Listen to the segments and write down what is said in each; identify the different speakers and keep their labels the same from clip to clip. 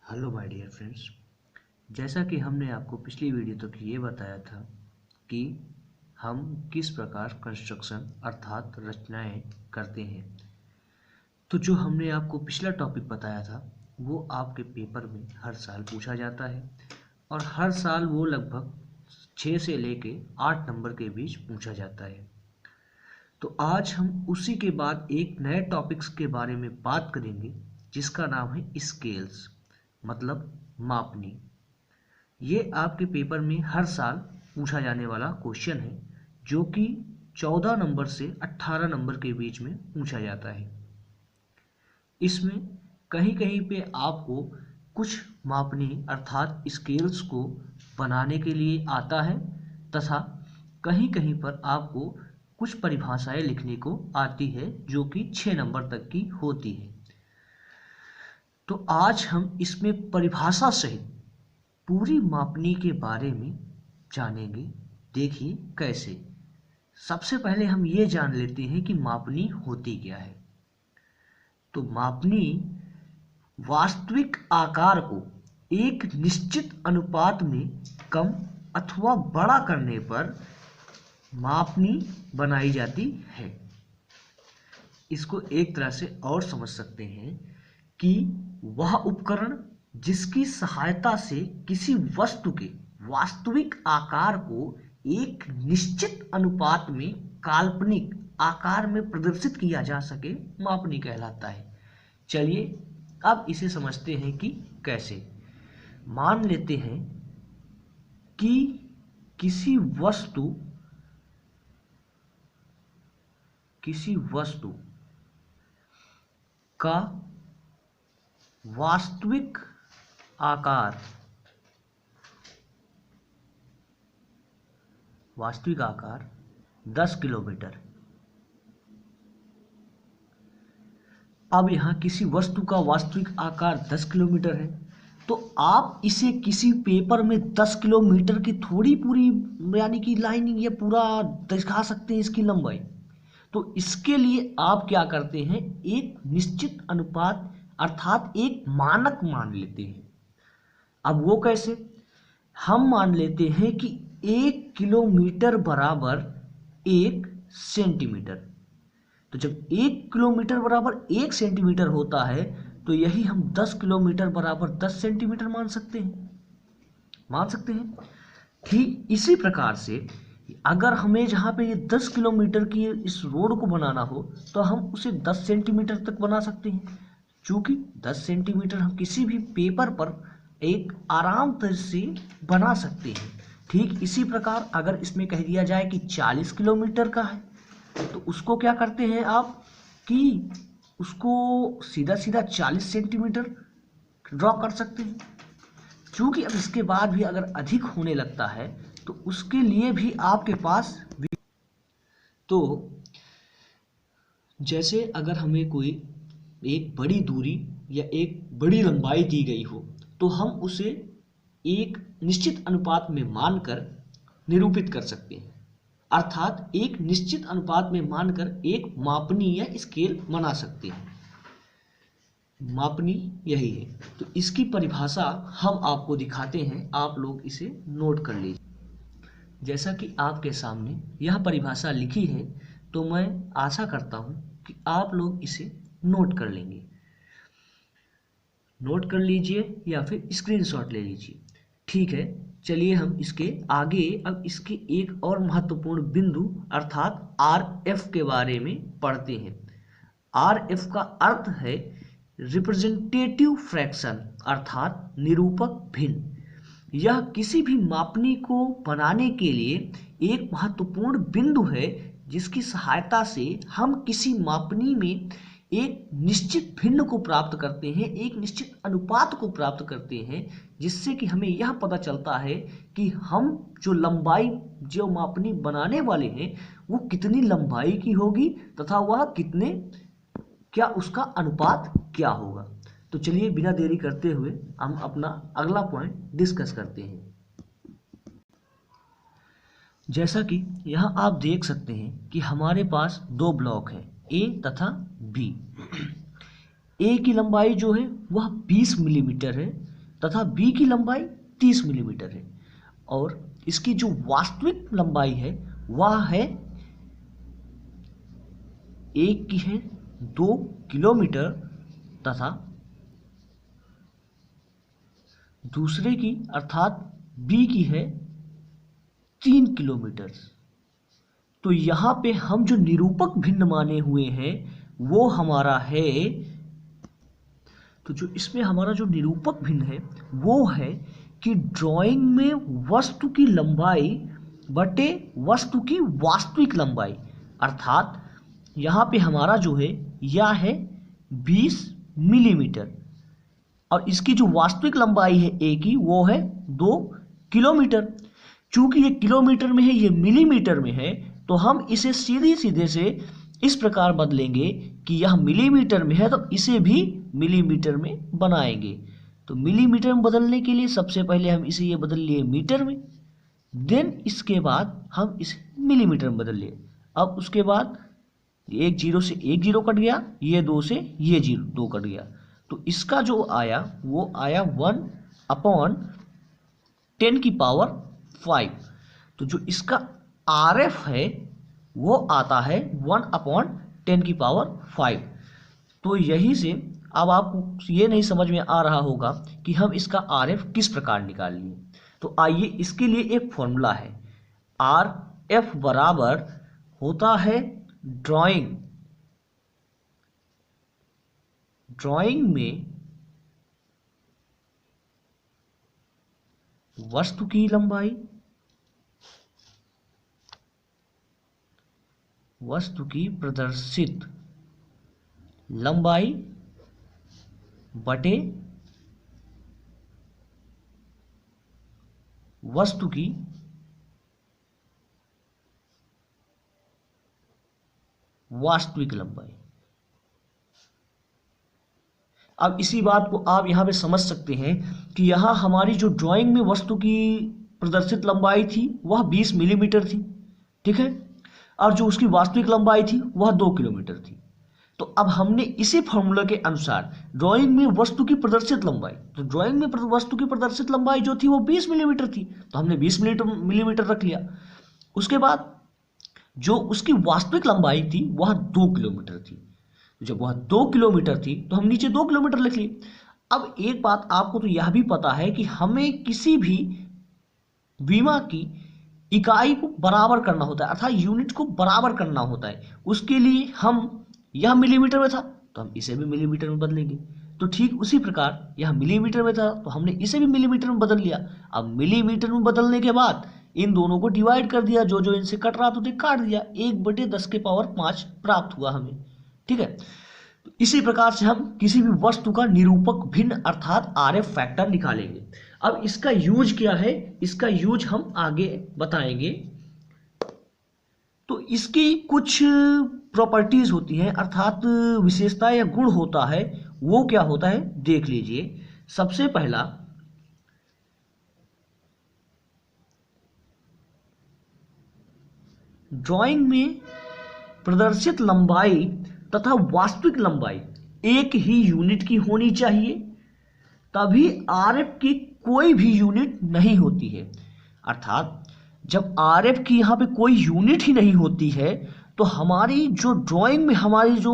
Speaker 1: Hello my dear friends. जैसा कि हमने आपको पिछली वीडियो तक ये बताया था कि हम किस प्रकार कंस्ट्रक्शन अर्थात रचनाएं करते हैं, तो जो हमने आपको पिछला टॉपिक बताया था वो आपके पेपर में हर साल पूछा जाता है और हर साल वो लगभग 6 से लेके 8 नंबर के बीच पूछा जाता है। तो आज हम उसी के बाद एक नए टॉपिक्स के बारे में बात करेंगे जिसका नाम है स्केल्स, मतलब मापनी। ये आपके पेपर में हर साल पूछा जाने वाला क्वेश्चन है जो कि 14 नंबर से 18 नंबर के बीच में पूछा जाता है। इसमें कहीं कहीं पे आपको कुछ मापनी अर्थात स्केल्स को बनाने के लिए आता है तथा कहीं कहीं पर आपको कुछ परिभाषाएं लिखने को आती है जो कि 6 नंबर तक की होती है। तो आज हम इसमें परिभाषा सहित पूरी मापनी के बारे में जानेंगे। देखिए कैसे। सबसे पहले हम ये जान लेते हैं कि मापनी होती क्या है। तो मापनी वास्तविक आकार को एक निश्चित अनुपात में कम अथवा बड़ा करने पर मापनी बनाई जाती है। इसको एक तरह से और समझ सकते हैं कि वह उपकरण जिसकी सहायता से किसी वस्तु के वास्तविक आकार को एक निश्चित अनुपात में काल्पनिक आकार में प्रदर्शित किया जा सके मापनी कहलाता है। चलिए अब इसे समझते हैं कि कैसे। मान लेते हैं कि किसी वस्तु का वास्तविक आकार 10 किलोमीटर। अब यहाँ किसी वस्तु का वास्तविक आकार 10 किलोमीटर है तो आप इसे किसी पेपर में 10 किलोमीटर की थोड़ी पूरी यानी कि लाइनिंग या पूरा दिखा सकते हैं इसकी लंबाई। तो इसके लिए आप क्या करते हैं, एक निश्चित अनुपात अर्थात एक मानक मान लेते हैं। अब वो कैसे? हम मान लेते हैं कि 1 किलोमीटर बराबर 1 सेंटीमीटर। तो जब 1 किलोमीटर बराबर 1 सेंटीमीटर होता है तो यही हम 10 किलोमीटर बराबर 10 सेंटीमीटर मान सकते हैं। ठीक इसी प्रकार से अगर हमें जहाँ पे ये 10 किलोमीटर की इस रोड को बनाना हो तो हम उसे 10 सेंटीमीटर तक बना सकते हैं, क्योंकि 10 सेंटीमीटर हम किसी भी पेपर पर एक आराम तरह से बना सकते हैं। ठीक इसी प्रकार अगर इसमें कह दिया जाए कि 40 किलोमीटर का है तो उसको क्या करते हैं आप कि उसको सीधा सीधा 40 सेंटीमीटर ड्रॉ कर सकते हैं, क्योंकि अब इसके बाद भी अगर अधिक होने लगता है तो उसके लिए भी आपके पास तो जैसे अगर हमें कोई एक बड़ी दूरी या एक बड़ी लंबाई दी गई हो तो हम उसे एक निश्चित अनुपात में मानकर निरूपित कर सकते हैं, अर्थात एक निश्चित अनुपात में मानकर एक मापनी या स्केल बना सकते हैं। मापनी यही है। तो इसकी परिभाषा हम आपको दिखाते हैं, आप लोग इसे नोट कर लीजिए। जैसा कि आपके सामने यह परिभाषा लिखी है तो मैं आशा करता हूं कि आप लोग इसे नोट कर लेंगे। नोट कर लीजिए या फिर स्क्रीनशॉट ले लीजिए। ठीक है, चलिए हम इसके आगे अब इसके एक और महत्वपूर्ण बिंदु अर्थात RF के बारे में पढ़ते हैं। RF का अर्थ है रिप्रेजेंटेटिव फ्रैक्शन अर्थात निरूपक भिन्न। यह किसी भी मापनी को बनाने के लिए एक महत्वपूर्ण बिंदु है जिसकी सहायता से हम किसी मापनी में एक निश्चित भिन्न को प्राप्त करते हैं, एक निश्चित अनुपात को प्राप्त करते हैं, जिससे कि हमें यह पता चलता है कि हम जो लंबाई जो मापनी बनाने वाले हैं वो कितनी लंबाई की होगी तथा वह कितने क्या उसका अनुपात क्या होगा। तो चलिए बिना देरी करते हुए हम अपना अगला पॉइंट डिस्कस करते हैं। जैसा कि यहाँ आप देख सकते हैं कि हमारे पास दो ब्लॉक हैं, ए तथा बी। ए की लंबाई जो है वह 20 मिलीमीटर है तथा बी की लंबाई 30 मिलीमीटर है और इसकी जो वास्तविक लंबाई है वह है एक की है 2 किलोमीटर तथा दूसरे की अर्थात बी की है 3 किलोमीटर। तो यहाँ पे हम जो निरूपक भिन्न माने हुए हैं वो हमारा है, तो जो इसमें हमारा जो निरूपक भिन्न है वो है कि ड्राइंग में वस्तु की लंबाई बटे वस्तु की वास्तविक लंबाई, अर्थात यहाँ पे हमारा जो है यह है 20 मिलीमीटर और इसकी जो वास्तविक लंबाई है ए की वो है 2 किलोमीटर। चूंकि ये किलोमीटर में है ये मिलीमीटर में है तो हम इसे सीधे सीधे से इस प्रकार बदलेंगे कि यह मिलीमीटर में है तो इसे भी मिलीमीटर में बनाएंगे। तो मिलीमीटर में बदलने के लिए सबसे पहले हम इसे ये बदल लिए मीटर में, देन इसके बाद हम इसे मिलीमीटर में बदल लिए। अब उसके बाद एक जीरो से एक जीरो कट गया, ये 2 से ये 2 कट गया, तो इसका जो आया वो आया 1/10⁵। तो जो इसका RF है वो आता है 1/10⁵। तो यही से अब आपको ये नहीं समझ में आ रहा होगा कि हम इसका RF किस प्रकार निकालेंगे। तो आइए इसके लिए एक फॉर्मूला है। RF बराबर होता है ड्राइंग में वस्तु की लंबाई वस्तु की प्रदर्शित लंबाई बटे वस्तु की वास्तविक लंबाई। अब इसी बात को आप यहाँ पे समझ सकते हैं कि यहाँ हमारी जो ड्राइंग में वस्तु की प्रदर्शित लंबाई थी वह 20 मिलीमीटर थी, ठीक है, और जो उसकी वास्तविक लंबाई थी वह 2 किलोमीटर थी। तो अब हमने इसी फॉर्मूला के अनुसार ड्राइंग में वस्तु की प्रदर्शित लंबाई, तो ड्राइंग में वस्तु की प्रदर्शित लंबाई जो थी वो 20 मिलीमीटर थी, तो हमने 20 मिलीमीटर रख लिया। उसके बाद जो उसकी वास्तविक लंबाई थी वह 2 किलोमीटर थी, जब वह 2 किलोमीटर थी तो हम नीचे 2 किलोमीटर लिख लिए। अब एक बात आपको तो यह भी पता है कि हमें किसी भी विमा की इकाई को बराबर करना होता है, अर्थात यूनिट को बराबर करना होता है। उसके लिए हम यह मिलीमीटर में था तो हम इसे भी मिलीमीटर में बदलेंगे। तो ठीक उसी प्रकार यह मिलीमीटर में था तो हमने इसे भी मिलीमीटर में बदल लिया। अब मिलीमीटर में बदलने के बाद इन दोनों को डिवाइड कर दिया, जो जो इनसे कट रहा था तो काट दिया, 1/10⁵ प्राप्त हुआ हमें, ठीक है। तो इसी प्रकार से हम किसी भी वस्तु का निरूपक भिन्न अर्थात RF फैक्टर निकालेंगे। अब इसका यूज क्या है, इसका यूज हम आगे बताएंगे। तो इसकी कुछ प्रॉपर्टीज होती हैं अर्थात विशेषता या गुण होता है, वो क्या होता है देख लीजिए। सबसे पहला ड्राइंग में प्रदर्शित लंबाई तथा वास्तविक लंबाई एक ही यूनिट की होनी चाहिए, तभी RF की कोई भी यूनिट नहीं होती है। अर्थात जब RF की यहाँ पे कोई यूनिट ही नहीं होती है तो हमारी जो ड्राइंग में हमारी जो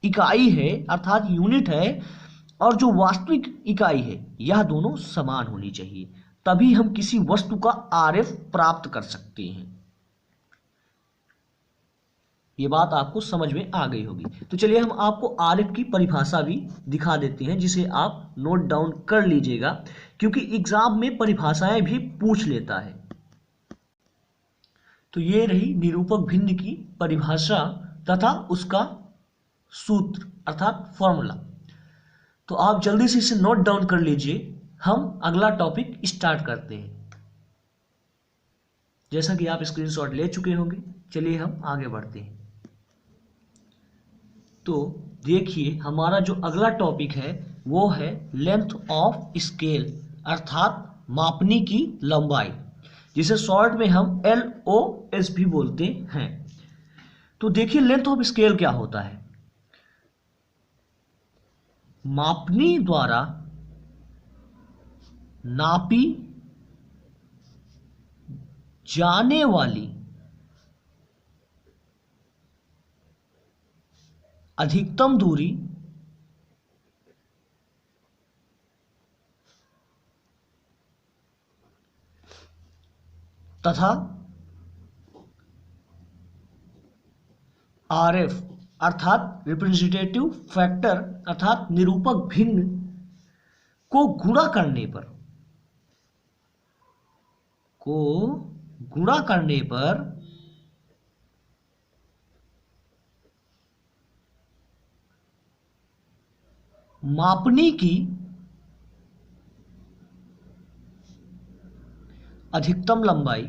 Speaker 1: इकाई है अर्थात यूनिट है और जो वास्तविक इकाई है यह दोनों समान होनी चाहिए, तभी हम किसी वस्तु का RF प्राप्त कर सकते हैं। ये बात आपको समझ में आ गई होगी। तो चलिए हम आपको RF की परिभाषा भी दिखा देते हैं जिसे आप नोट डाउन कर लीजिएगा, क्योंकि एग्जाम में परिभाषाएं भी पूछ लेता है। तो ये रही निरूपक भिन्न की परिभाषा तथा उसका सूत्र अर्थात फॉर्मूला। तो आप जल्दी से इसे नोट डाउन कर लीजिए। हम अगला टॉपिक स्टार्ट करते हैं। जैसा कि आप स्क्रीनशॉट ले चुके होंगे, चलिए हम आगे बढ़ते हैं। तो देखिए हमारा जो अगला टॉपिक है वो है लेंथ ऑफ स्केल अर्थात मापनी की लंबाई, जिसे शॉर्ट में हम LOS भी बोलते हैं। तो देखिए लेंथ ऑफ स्केल क्या होता है। मापनी द्वारा नापी जाने वाली अधिकतम दूरी तथा RF अर्थात रिप्रेजेंटेटिव फैक्टर अर्थात निरूपक भिन्न को गुणा करने पर मापने की अधिकतम लंबाई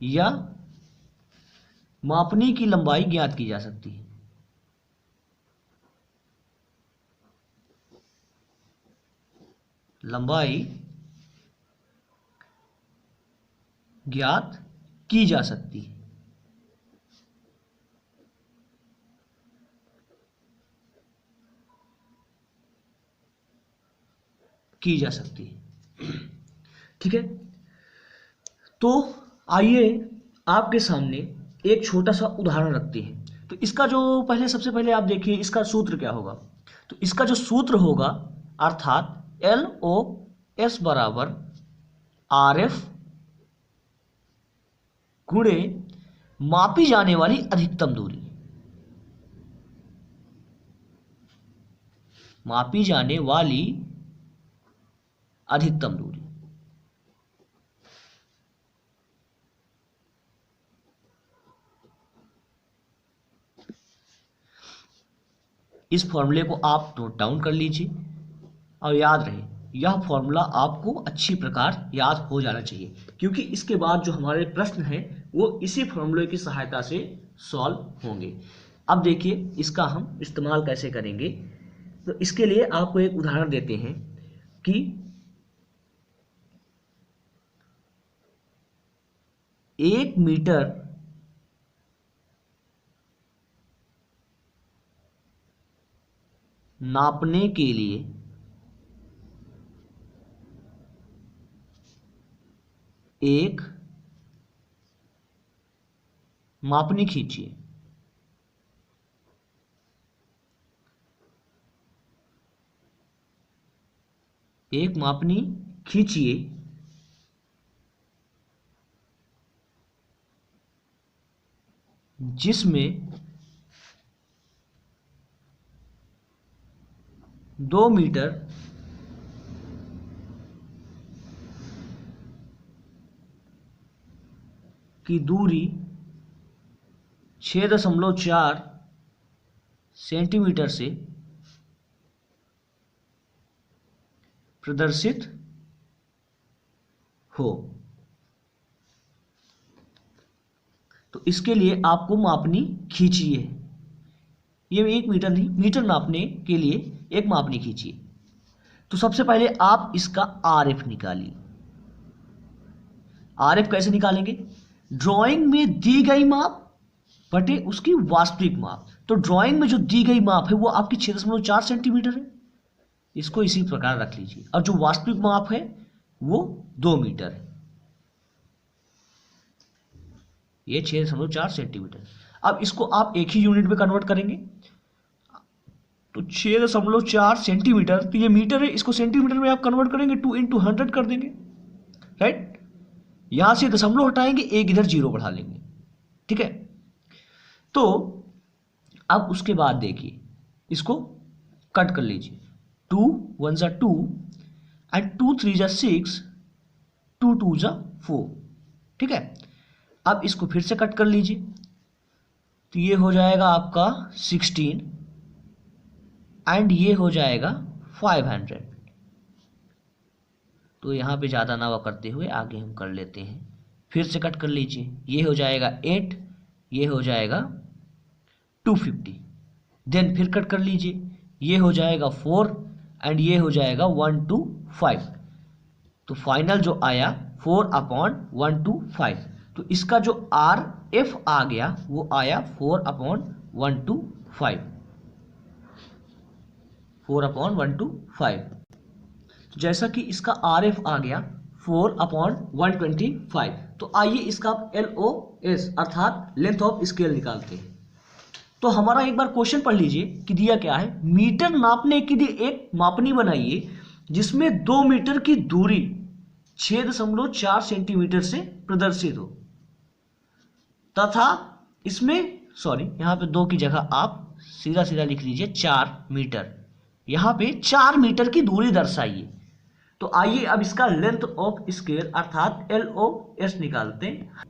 Speaker 1: या मापने की लंबाई ज्ञात की जा सकती है। लंबाई ज्ञात की जा सकती है। ठीक है, तो आइए आपके सामने एक छोटा सा उदाहरण रखते हैं। तो इसका जो सबसे पहले आप देखिए इसका सूत्र क्या होगा। तो इसका जो सूत्र होगा अर्थात LOS बराबर RF गुणे मापी जाने वाली अधिकतम दूरी। मापी जाने वाली अधिकतम दूरी। इस फॉर्मूले को आप नोट डाउन कर लीजिए और याद रहे यह फॉर्मूला आपको अच्छी प्रकार याद हो जाना चाहिए, क्योंकि इसके बाद जो हमारे प्रश्न हैं वो इसी फॉर्मूले की सहायता से सॉल्व होंगे। अब देखिए इसका हम इस्तेमाल कैसे करेंगे। तो इसके लिए आपको एक उदाहरण देते हैं कि 1 मीटर नापने के लिए एक मापनी खींचिए। एक मापनी खींचिए जिसमें 2 मीटर की दूरी 6.4 सेंटीमीटर से प्रदर्शित हो। तो इसके लिए आपको मापनी खींचिए। ये 1 मीटर नहीं, मीटर नापने के लिए एक मापनी खींचिए। तो सबसे पहले आप इसका RF निकालिए। RF कैसे निकालेंगे? ड्राइंग में दी गई माप बटे उसकी वास्तविक माप। तो ड्राइंग में जो दी गई माप है वो आपकी 6.4 सेंटीमीटर है, इसको इसी प्रकार रख लीजिए। और जो वास्तविक माप है वो 2 मीटर है, ये 6.4 सेंटीमीटर। अब इसको आप एक ही यूनिट में कन्वर्ट करेंगे। तो 6.4 सेंटीमीटर, तो ये मीटर है, इसको सेंटीमीटर में आप कन्वर्ट करेंगे 2 × 100 कर देंगे, राइट। यहां से दशमलव हटाएंगे, एक इधर 0 बढ़ा लेंगे, ठीक है। तो अब उसके बाद देखिए इसको कट कर लीजिए। 2 1 = 2 एंड 2 3 = 6, 2 2 = 4, ठीक है। अब इसको फिर से कट कर लीजिए। तो ये हो जाएगा आपका 16 एंड ये हो जाएगा 500। तो यहाँ पे ज़्यादा ना करते हुए आगे हम कर लेते हैं। फिर से कट कर लीजिए, ये हो जाएगा 8, ये हो जाएगा 250। देन फिर कट कर लीजिए, ये हो जाएगा 4 एंड ये हो जाएगा 125। तो फाइनल जो आया 4/125। तो इसका जो RF आ गया वो आया 4/125। 4/125। तो जैसा कि इसका RF आ गया 4/125, तो आइए इसका LOS अर्थात लेंथ ऑफ स्केल निकालते हैं। तो हमारा एक बार क्वेश्चन पढ़ लीजिए कि दिया क्या है। मीटर नापने के लिए एक मापनी बनाइए जिसमें 2 मीटर की दूरी 6.4 सेंटीमीटर से प्रदर्शित हो तथा इसमें यहाँ पे 2 की जगह आप सीधा सीधा लिख लीजिए 4 मीटर। यहाँ पे 4 मीटर की दूरी दर्शाइए। तो आइए अब इसका लेंथ ऑफ स्केल अर्थात LOS निकालते हैं।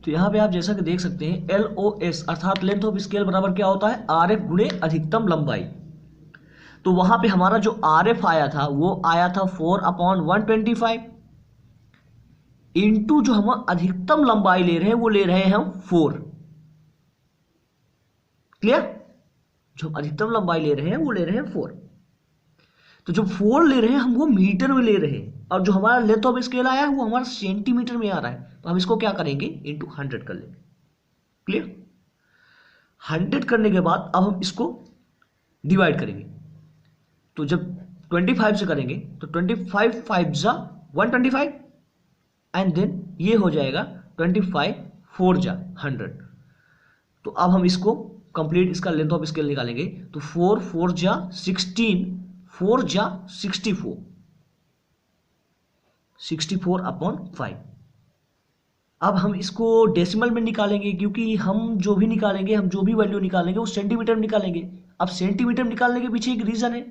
Speaker 1: तो यहाँ पे आप जैसा कि देख सकते हैं LOS अर्थात लेंथ ऑफ स्केल बराबर क्या होता है, RF गुणे अधिकतम लंबाई। तो वहां पे हमारा जो RF आया था वो आया था 4/125 इंटू जो हम अधिकतम लंबाई ले रहे हैं वो ले रहे हैं हम 4। क्लियर? जो अधिकतम लंबाई ले रहे हैं वो ले रहे हैं 4। तो जो 4 ले रहे हैं हम वो मीटर में ले रहे हैं और जो हमारा लेंथ ऑफ स्केल आया है वो हमारा सेंटीमीटर में आ रहा है। तो हम इसको क्या करेंगे, इंटू 100 कर लेंगे। क्लियर? 100 करने के बाद अब हम इसको डिवाइड करेंगे। तो जब 25 से करेंगे तो 25 5 जा 125 एंड देन ये हो जाएगा 25 4 जा 100। तो अब हम इसको कंप्लीट इसका लेंथ ऑफ स्केल निकालेंगे। तो 4 4 जा 16 4 जा 64 64/5। अब हम इसको डेसिमल में निकालेंगे क्योंकि हम जो भी वैल्यू निकालेंगे वो सेंटीमीटर में निकालेंगे। अब सेंटीमीटर में निकालने के पीछे एक रीजन है।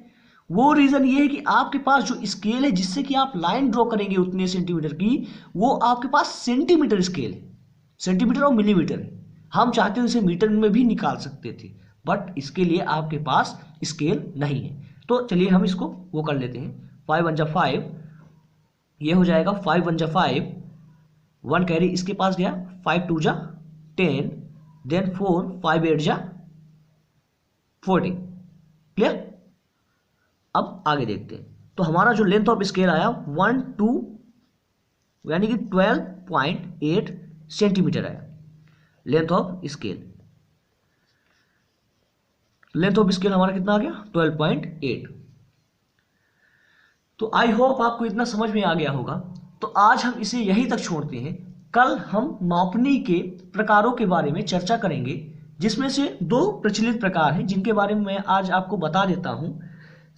Speaker 1: वो रीजन ये है कि आपके पास जो स्केल है जिससे कि आप लाइन ड्रॉ करेंगे उतने सेंटीमीटर की, वो आपके पास सेंटीमीटर स्केल है, सेंटीमीटर और मिलीमीटर है। हम चाहते हैं इसे मीटर में भी निकाल सकते थे बट इसके लिए आपके पास स्केल नहीं है। तो चलिए हम इसको वो कर लेते हैं। 5 1 जा 5, ये हो जाएगा 5 1 जा 5, 1 कैरी इसके पास गया, 5 2 जा 10, देन 4 5 8 जा 40। क्लियर? अब आगे देखते हैं। तो हमारा जो लेंथ ऑफ स्केल आया 1 2 यानी कि 12.8 सेंटीमीटर आया length of scale. Length of scale हमारा कितना आ गया, 12.8। तो आई होप आपको इतना समझ में आ गया होगा। तो आज हम इसे यहीं तक छोड़ते हैं। कल हम मापनी के प्रकारों के बारे में चर्चा करेंगे जिसमें से 2 प्रचलित प्रकार हैं जिनके बारे में मैं आज आपको बता देता हूं।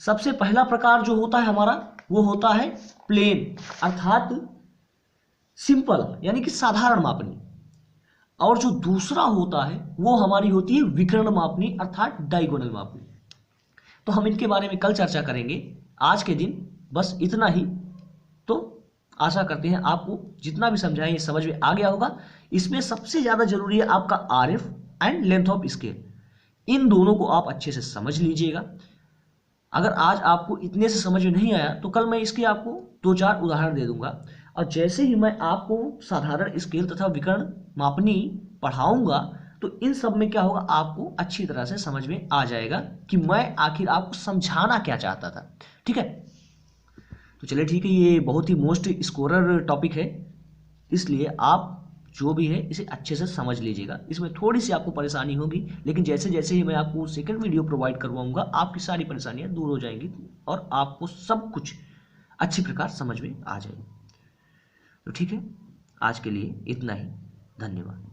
Speaker 1: सबसे पहला प्रकार जो होता है हमारा वो होता है प्लेन अर्थात सिंपल यानी कि साधारण मापनी, और जो दूसरा होता है वो हमारी होती है विकर्ण मापनी अर्थात डायगोनल मापनी। तो हम इनके बारे में कल चर्चा करेंगे। आज के दिन बस इतना ही। तो आशा करते हैं आपको जितना भी समझाएं ये समझ में आ गया होगा। इसमें सबसे ज्यादा जरूरी है आपका RF and length of scale. इन दोनों को आप अच्छे से समझ लीजिएगा। अगर आज आपको इतने से समझ में नहीं आया तो कल मैं इसके आपको 2-4 उदाहरण दे दूंगा, और जैसे ही मैं आपको साधारण स्केल तथा विकर्ण मापनी पढ़ाऊंगा तो इन सब में क्या होगा, आपको अच्छी तरह से समझ में आ जाएगा कि मैं आखिर आपको समझाना क्या चाहता था। ठीक है? तो चलिए ठीक है, ये बहुत ही मोस्ट स्कोरर टॉपिक है, इसलिए आप जो भी है इसे अच्छे से समझ लीजिएगा। इसमें थोड़ी सी आपको परेशानी होगी लेकिन जैसे जैसे ही मैं आपको सेकंड वीडियो प्रोवाइड करवाऊंगा आपकी सारी परेशानियां दूर हो जाएंगी और आपको सब कुछ अच्छी प्रकार समझ में आ जाएगी। तो ठीक है, आज के लिए इतना ही। धन्यवाद।